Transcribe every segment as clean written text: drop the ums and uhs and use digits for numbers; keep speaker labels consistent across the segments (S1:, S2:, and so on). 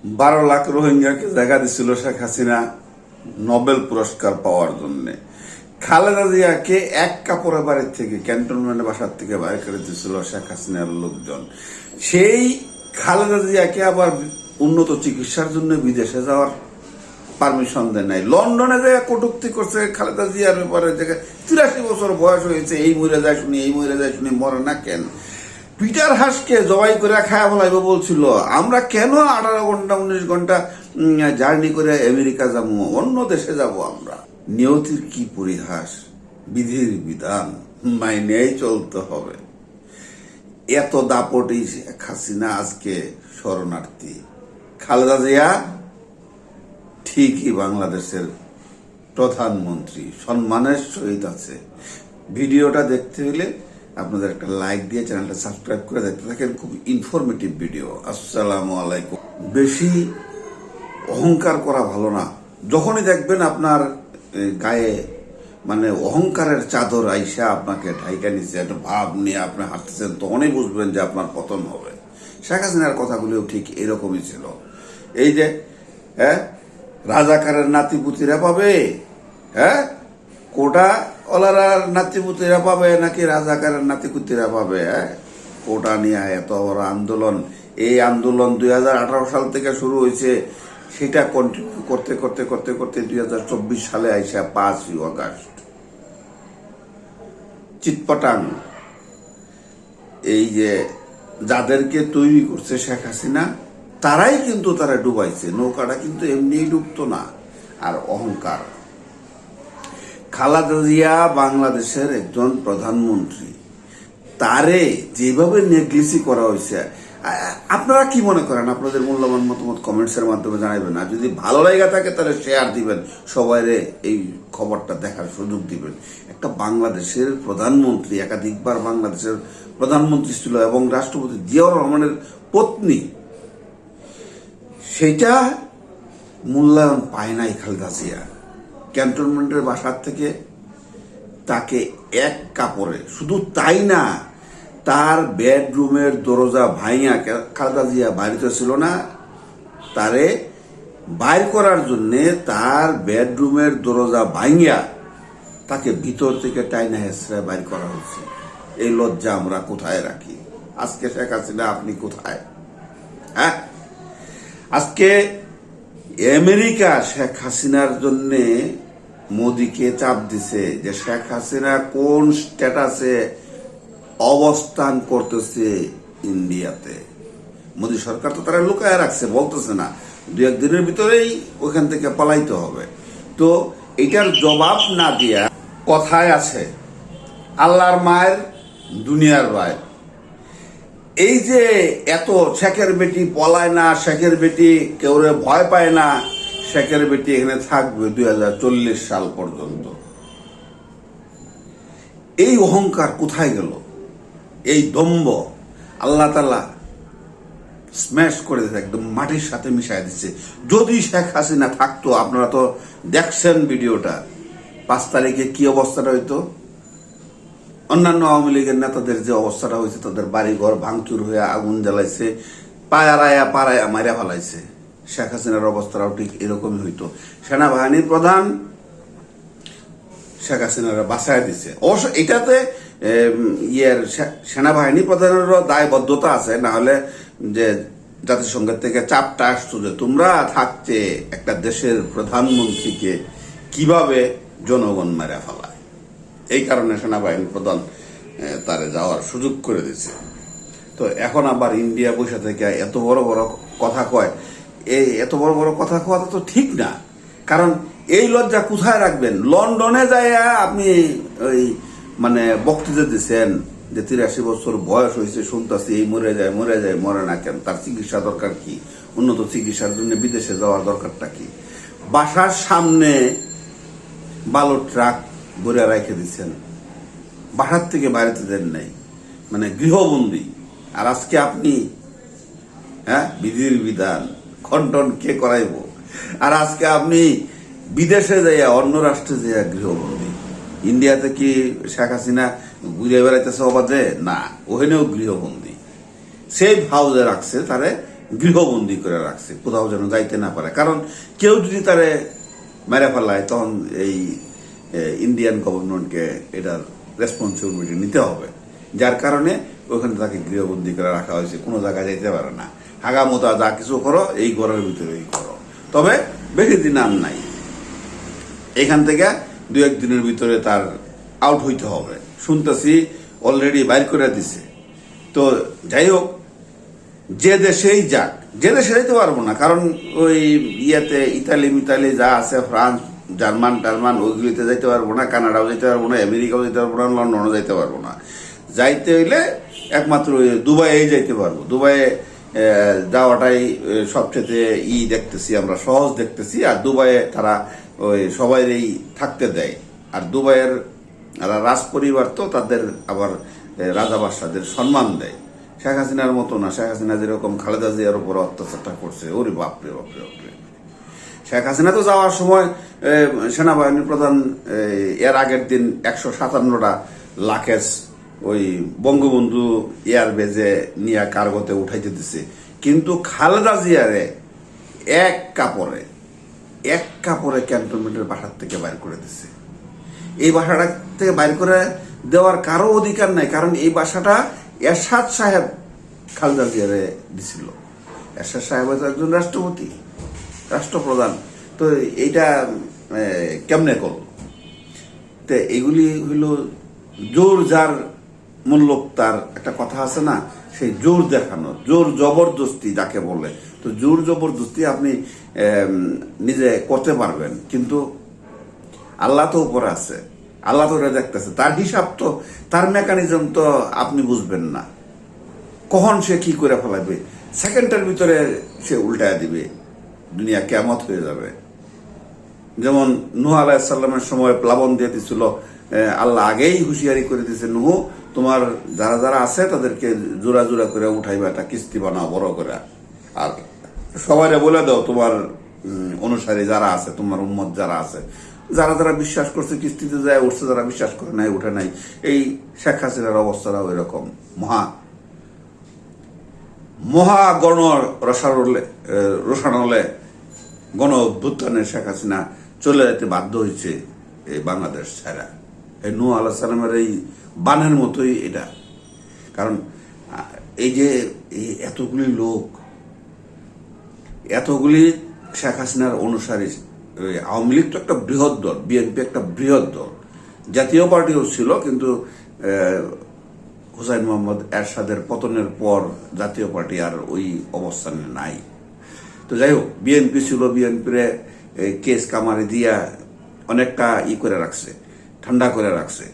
S1: 12 লাখ রোহিঙ্গাকে জায়গা দিছিল শেখ হাসিনা নোবেল পুরস্কার পাওয়ার জন্য। খালেদা জিয়াকে এক কাপড়ের বাড়ির থেকে ক্যান্টনমেন্ট বাসার থেকে বাইরে করে দিয়েছিল শেখ হাসিনার লোকজন। সেই খালেদা জিয়াকে আবার উন্নত চিকিৎসার জন্য বিদেশে যাওয়ার পারমিশন দেয় নাই। লন্ডনে যে কটূক্তি করছে খালেদা জিয়ার ব্যাপারে, 83 বছর বয়স হয়েছে, এই মরে যায় শুনি, এই মরে যায় শুনি, মরে না কেন? পিটার হাসকে জবাই করে খায়া ফেলাইব বলছিল। আমরা কেন 18 ঘন্টা 19 ঘন্টা জার্নি করে আমেরিকা যাবো, অন্য দেশে যাব? আমরা নিয়তির কি পরিহাস, বিধির বিধান মাইনেই চলতে হবে। এত দাপটি শেখ হাসিনা আজকে শরণার্থী। খালেদা জিয়া ঠিকই বাংলাদেশের প্রধানমন্ত্রী, সম্মানের সহিত আছে। ভিডিওটা দেখতে হলে আপনাদের একটা লাইক দিয়ে চ্যানেলটা সাবস্ক্রাইব করে দেখতে থাকেন, খুব ইনফরমেটিভ ভিডিও। আসসালামু আলাইকুম। বেশি অহংকার করা ভালো না। যখনই দেখবেন আপনার গায়ে অহংকারের চাদর আইসা আপনাকে ঢাইকা নিচ্ছে, একটা ভাব নিয়ে আপনি হাঁটতেছেন, তখনই বুঝবেন যে আপনার পতন হবে। শেখ হাসিনার কথাগুলিও ঠিক এরকমই ছিল। এই যে রাজাকারের নাতিপুতিরা পাবে, কোটা ওলার নাতিপুতিরা পাবে নাকি রাজাকারের নাতিপুতিরা পাবে? কোটা নিয়ে এত বড় আন্দোলন, এই আন্দোলন 2018 সাল থেকে শুরু হয়েছে, সেটা কন্টিনিউ করতে করতে করতে করতে 2024 সালে আইসা 5ই আগস্ট চিৎপটাং। এই যে যাদেরকে তৈরি করছে শেখ হাসিনা, তারাই কিন্তু তারা ডুবাইছে। নৌকাটা কিন্তু এমনিই ডুবতো না। আর অহংকার, খালেদা জিয়া বাংলাদেশের একজন প্রধানমন্ত্রী, তারে যেভাবে নেগলিসি করা হয়েছে, আপনারা কি মনে করেন? আপনাদের মূল্যবান মতামত কমেন্টসের মাধ্যমে জানাবেন। আর যদি ভালো লাগা থাকে তাহলে শেয়ার দিবেন, সবাইরে এই খবরটা দেখার সুযোগ দিবেন। একটা বাংলাদেশের প্রধানমন্ত্রী, একাধিকবার বাংলাদেশের প্রধানমন্ত্রী ছিল এবং রাষ্ট্রপতি জিয়াউর রহমানের পত্নী, সেটা মূল্যায়ন পায় নাই খালেদা জিয়া। ক্যান্টনমেন্টের বাসার থেকে তাকে এক কাপড়ে, শুধু তাই না, তার বেডরুমের দরজা ভাইয়া, খালেদা জিয়া বাড়িতে ছিল না, তারে বাইর করার জন্য তার বেডরুমের দরজা ভাইয়া তাকে ভিতর থেকে টাইনা হেসড়ে বাইর করা হয়েছে। এই লজ্জা আমরা কোথায় রাখি? আজকে শেখ হাসিনা আপনি কোথায়? আজকে আমেরিকা শেখ হাসিনার জন্য মোদিকে চাপ দিছে যে শেখ হাসিনা কোন স্ট্যাটাসে অবস্থান করতেছে ইন্ডিয়াতে। মোদি সরকার তো তারা লুকায় রাখছে, বলতেছে না, 2-1 দিনের ভিতরেই ওখান থেকে পালাইতে হবে। তো এটার জবাব না দিয়া, কথায় আছে আল্লাহর মায়ের দুনিয়ার ভাই। এই যে এত শেখের বেটি পলায় না, শেখের বেটি কেউরে ভয় পায় না, শেখের বেটি এখানে থাকবে 2040 সাল পর্যন্ত। এই অহংকার কোথায় গেল? এই দম্ভ আল্লাহ তাআলা স্ম্যাশ করে দিচ্ছে, একদম মাটির সাথে মিশাই দিচ্ছে। যদি শেখ হাসিনা থাকতো, আপনারা তো দেখছেন ভিডিওটা, 5 তারিখে কি অবস্থাটা হইতো। অন্যান্য আওয়ামী লীগের নেতাদের যে অবস্থাটা হয়েছে, তাদের বাড়িঘর ভাঙচুর হয়ে আগুন জ্বালাইছে, পাড়ায়া মারা ফেলাইছে। শেখ হাসিনার অবস্থাটাও ঠিক এরকমই হইতো। সেনাবাহিনীর প্রধান শেখ হাসিনারা বাঁচায় দিছে। অবশ্য এটাতে সেনাবাহিনী প্রধানেরও দায়বদ্ধতা আছে, না হলে যে জাতিসংঘের থেকে চাপটা আসতো যে তোমরা থাকতে একটা দেশের প্রধানমন্ত্রীকে কিভাবে জনগণ মেরে ফেলায়। এই কারণে সেনাবাহিনী প্রধান তারে যাওয়ার সুযোগ করে দিচ্ছে। তো এখন আবার ইন্ডিয়া বসে থেকে এত বড় বড় কথা কয়। এই এত বড় বড় কথা কওয়া তো ঠিক না, কারণ এই লজ্জা কোথায় রাখবেন? লন্ডনে যায় আপনি ওই বক্তৃতা দিচ্ছেন যে 83 বছর বয়স হয়েছে, শুনতেছি এই মরে যায়, মরে না কেন? তার চিকিৎসা দরকার কি? উন্নত চিকিৎসার জন্য বিদেশে যাওয়ার দরকারটা কি? বাসার সামনে বালুর ট্রাক ভরে রেখে দিচ্ছেন, বাসার থেকে বাইরেতে দেন নাই, গৃহবন্দী। আর আজকে আপনি বিধির বিধান খণ্ডন কে করাইব? আর আজকে আপনি বিদেশে যাইয়া, অন্য রাষ্ট্রে যাইয়া গৃহবন্দী। ইন্ডিয়াতে কি শেখ হাসিনা ঘুরে বেড়াইতেছে অবাধে? না, ওখানেও গৃহবন্দী। সেফ হাউসে রাখছে তারে, গৃহবন্দী করে রাখছে, কোথাও যেন যাইতে না পারে। কারণ কেউ যদি তারে মেরে ফেলায় তখন এই ইন্ডিয়ান গভর্নমেন্টকে এটার রেসপন্সিবিলিটি নিতে হবে, যার কারণে ওখানে তাকে গৃহবন্দী করে রাখা হয়েছে, কোনো জায়গায় যাইতে পারে না। হাগামোতা যা কিছু করো এই ঘরের ভিতরেই করো। তবে বেশি দিন আর নাই, এখান থেকে 2-1 দিনের ভিতরে তার আউট হইতে হবে। শুনতেছি অলরেডি বাইর করে দিছে। তো যাই হোক, যে দেশেই যাক, যে দেশে যেতে পারবো না, কারণ ওই ইয়েতে ইতালি মিতালি যা আছে, ফ্রান্স জার্মান টার্মান ওইগুলিতে যাইতে পারবো না, কানাডাও যেতে পারবো না, আমেরিকাও যেতে পারবো না, লন্ডনও যাইতে পারবো না। যাইতে হইলে একমাত্র দুবাইয়ে যাইতে পারবো। দুবাইয়ে যাওয়াটাই সবচেয়ে দেখতেছি আমরা, সহজ দেখতেছি। আর দুবাইয়ে তারা ওই সবাইরই থাকতে দেয়। আর দুবাইয়ের রাজ পরিবার তো তাদের আবার রাজা বাদশাদের সম্মান দেয়। শেখ হাসিনার মতো না। শেখ হাসিনা যেরকম খালেদা জিয়ার উপর অত্যাচারটা করছে, ওরে বাপরে বাপরে বাপরে। শেখ হাসিনা তো যাওয়ার সময় সেনাবাহিনী প্রধান এর আগের দিন 157টা লাকেজ ওই বঙ্গবন্ধু এয়ারবেজে নিয়ে কার্গোতে উঠাইতে দিছে। কিন্তু খালেদা জিয়ারে এক কাপড়ে ক্যান্টনমেন্টের বাসার থেকে বাইর করে দিছে। এই বাসাটা থেকে বাইর করে দেওয়ার কারো অধিকার নাই, কারণ এই বাসাটা এরশাদ সাহেব খালেদা জিয়ারে দিছিল। এরশাদ সাহেব হয়তো একজন রাষ্ট্রপতি, রাষ্ট্রপ্রধান। তো এইটা কেমনে করল? তো এগুলি হইল জোর যার মূল্যক, তার একটা কথা আছে না, সেই জোর দেখানো, জোর জবরদস্তি যাকে বলে। তো জোর জবরদস্তি আপনি নিজে করতে পারবেন, কিন্তু আল্লাহ তো উপরে আছে, আল্লাহ তো এটা দেখতেছে। তার হিসাব তো, তার মেকানিজম তো আপনি বুঝবেন না। কখন সে কি করে ফেলাবে, সেকেন্ডের ভিতরে সে উল্টায় দিবে, দুনিয়া কিয়ামত হয়ে যাবে। যেমন নূহ আলাইহিস সালামের সময় প্লাবন দিয়ে দিছিল, আল্লাহ আগেই হুঁশিয়ারি করে দিয়েছে, নূহ তোমার যারা যারা আছে তাদেরকে জোড়া জোড়া করে উঠাইবা, একটা কিস্তি বানাও বড় করে, আর সবাই বলে দাও তোমার অনুসারী যারা আছে, তোমার উম্মত যারা আছে, যারা যারা বিশ্বাস করছে কিস্তিতে যায় উঠছে, যারা বিশ্বাস করে নাই উঠে নাই। এই শেখ হাসিনার অবস্থাটা ওই রকম। মহা গণ রোষানলে গণ অভ্যুত্থানে শেখ হাসিনা চলে যেতে বাধ্য হয়েছে এই বাংলাদেশ ছাড়া। এই নূহ আলাইহিস সালামের এই বানের মতোই এটা। কারণ এই যে এতগুলি লোক, এতগুলি শেখ হাসিনার অনুসারী, আওয়ামী লীগ তো একটা বৃহৎ দল, বিএনপি একটা বৃহৎ দল, জাতীয় পার্টিও ছিল, কিন্তু হুসাইন মোহাম্মদ এরশাদের পতনের পর জাতীয় পার্টি আর ওই অবস্থানে নাই। তো যাই হোক, বিএনপি ছিল, বিএনপির কেস কামারি দিয়া অনেকটা করে রাখছে, ঠান্ডা করে রাখছে।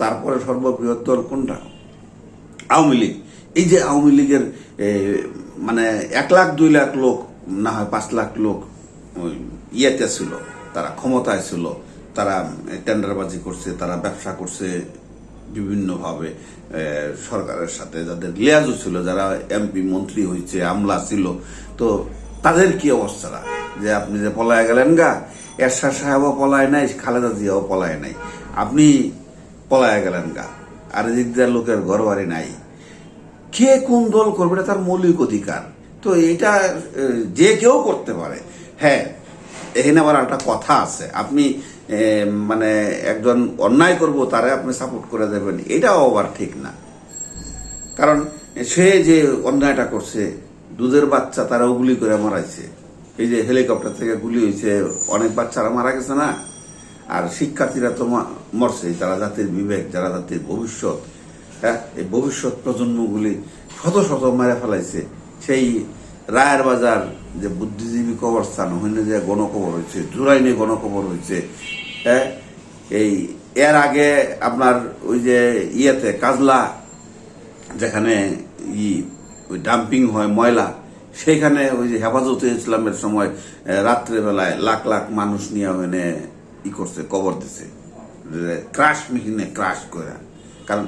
S1: তারপরে সর্ববৃহৎ দল কোনটা? আওয়ামী লীগ। এই যে আওয়ামী লীগের মানে 1 লাখ 2 লাখ লোক, না হয় 5 লাখ লোক ইয়েতে ছিল, তারা ক্ষমতায় ছিল, তারা টেন্ডারবাজি করছে, তারা ব্যবসা করছে বিভিন্নভাবে সরকারের সাথে, যাদের লিয়াজও ছিল, যারা এমপি মন্ত্রী হয়েছে, আমলা ছিল। তো তাদের কি অবস্থাটা, যে আপনি যে পলায় গেলেন গা, এরশাদ সাহেবও পলায় নাই, খালেদা জিয়াও পলায় নাই, আপনি পলায় গেলেন গা, আর এদিকদার লোকের ঘর বাড়ি নাই। কে কোন দল করবে এটা তার মৌলিক অধিকার। তো এটা যে কেউ করতে পারে। হ্যাঁ, এখানে আবার একটা কথা আছে, আপনি মানে একজন অন্যায় করবো তারে আপনি সাপোর্ট করে দেবেন, এটাও আবার ঠিক না। কারণ সে যে অন্যায়টা করছে, দুধের বাচ্চা তারাও গুলি করে মারাইছে। এই যে হেলিকপ্টার থেকে গুলি হয়েছে, অনেক বাচ্চারা মারা গেছে না? আর শিক্ষার্থীরা তো মরছে, তারা জাতির বিবেক, যারা জাতির ভবিষ্যৎ, হ্যাঁ, এই ভবিষ্যৎ প্রজন্মগুলি শত শত মেরে ফেলাইছে। সেই রায়ের বাজার যে বুদ্ধিজীবী কবরস্থান, ওখানে যে গণকবর হয়েছে, জুরাইনে গণকবর হয়েছে। হ্যাঁ, এই এর আগে আপনার ওই যে ইয়েতে কাজলা, যেখানে ওই ডাম্পিং হয় ময়লা, সেইখানে ওই যে হেফাজতে ইসলামের সময় রাত্রেবেলায় লাখ লাখ মানুষ নিয়ে ওখানে করছে, কবর দিছে, ক্রাশ মেশিনে ক্রাশ করে। কারণ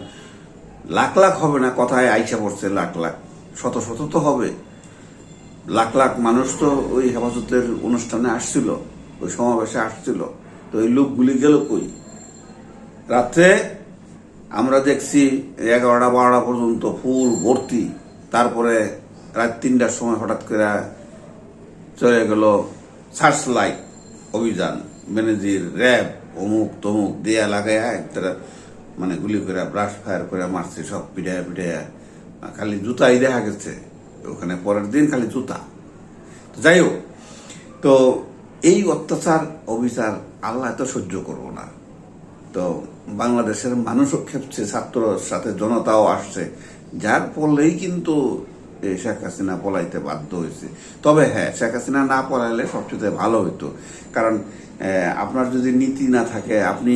S1: লাখ লাখ হবে না, কথায় আইসা পড়ছে লাখ লাখ, শত শত তো হবে। লাখ লাখ মানুষ তো ওই হেফাজতের অনুষ্ঠানে আসছিল, ওই সমাবেশে আসছিল। তো ওই লোকগুলি গেল কই? রাত্রে আমরা দেখছি 11টা 12টা পর্যন্ত ফুল ভর্তি। তারপরে রাত 3টার সময় হঠাৎ করে চলে গেল সার্চ লাইট অভিযান, বেনজির, র্যাব, অমুক তমুক দেয়া লাগাইয়া একটা মানে গুলি করে ব্রাশ ফায়ার করে মারছে, সব পিটাইয়া পিটাইয়া খালি জুতাই দেখা গেছে ওখানে, পরের দিন খালি জুতা। যাই হোক, তো এই অত্যাচার অবিচার আল্লাহ তো সহ্য করবো না। তো বাংলাদেশের মানুষও খেপছে, ছাত্রর সাথে জনতাও আসছে, যার ফলেই কিন্তু শেখ হাসিনা পলাইতে বাধ্য হয়েছে। তবে হ্যাঁ, শেখ হাসিনা না পলাইলে সবচেয়ে ভালো হইতো, কারণ আপনার যদি নীতি না থাকে, আপনি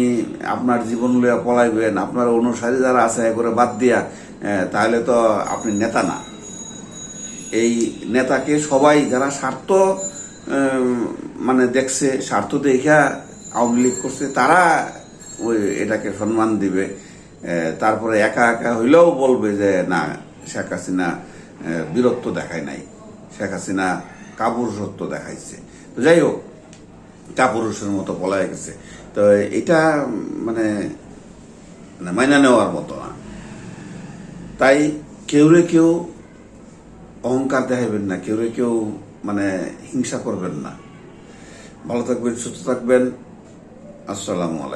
S1: আপনার জীবন লইয়া পলাইবেন, আপনার অনুসারী যারা আছে করে বাদ দিয়া, তাহলে তো আপনি নেতা না। এই নেতাকে সবাই যারা স্বার্থ মানে দেখছে, স্বার্থ দেখা আওয়ামী লীগ করছে, তারা ওই এটাকে সম্মান দিবে, তারপরে একা একা হইলেও বলবে যে না, শেখ হাসিনা বীরত্ব দেখায় নাই, শেখ হাসিনা কাপুরুষত্ব দেখাইছে। তো যাই হোক, কাপুরুষের মতো পলায় গেছে। তো এটা মানে মাইনা নেওয়ার মতো না। তাই কেউরে কেউ অহংকার দেখাইবেন না, কেউরে কেউ মানে হিংসা করবেন না। ভালো থাকবেন, সুস্থ থাকবেন। আসসালামু আলাইকুম।